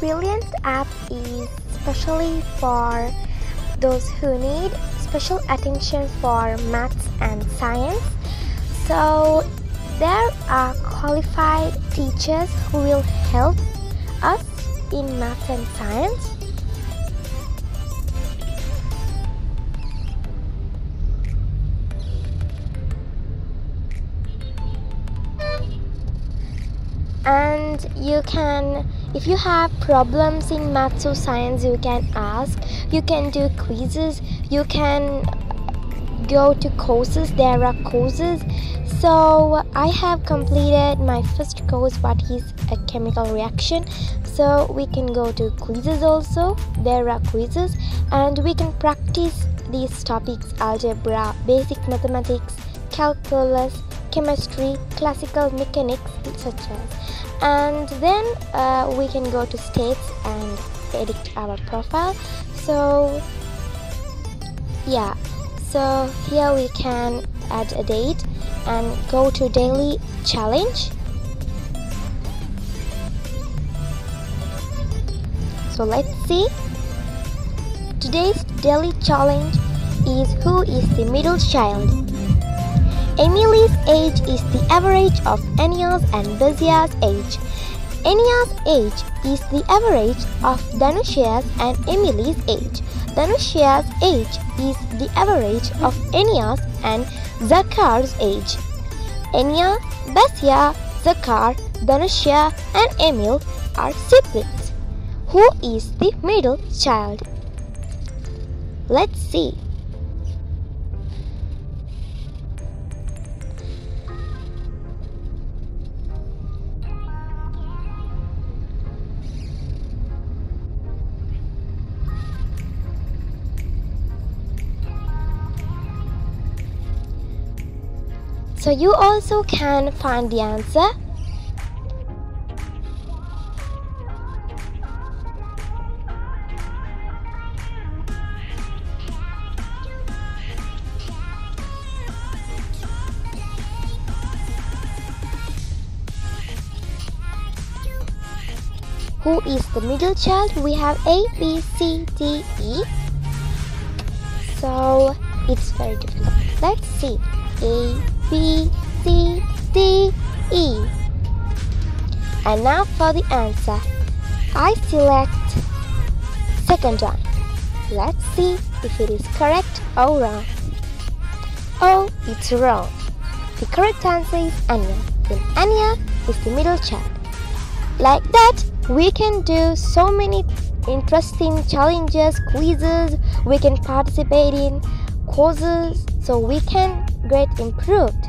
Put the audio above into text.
brilliant app is especially for those who need special attention for maths and science. So there are qualified teachers who will help us in maths and science. And you can, if you have problems in maths or science, you can ask, you can do quizzes, you can go to courses. There are courses. So I have completed my first course, what is a chemical reaction. So we can go to quizzes also. There are quizzes, and we can practice these topics: algebra, basic mathematics, calculus, chemistry, classical mechanics, etc. And then we can go to states and edit our profile. So yeah, so here we can add a date and go to daily challenge. So let's see. Today's daily challenge is who is the middle child. Emily's age is the average of Anya's and Bazia's age. Anya's age is the average of Danusha's and Emily's age. Danusha's age is the average of Anya's and Zakar's age. Anya, Bazia, Zakar, Danusha and Emil are siblings. Who is the middle child? Let's see. So you also can find the answer. Who is the middle child? We have A, B, C, D, E. So it's very difficult. Let's see. A, B, C, D, E. And now for the answer. I select second one. Let's see if it is correct or wrong. Oh, it's wrong. The correct answer is Anya. Then Anya is the middle child. Like that, we can do so many interesting challenges, quizzes. We can participate in courses, so we can get improved.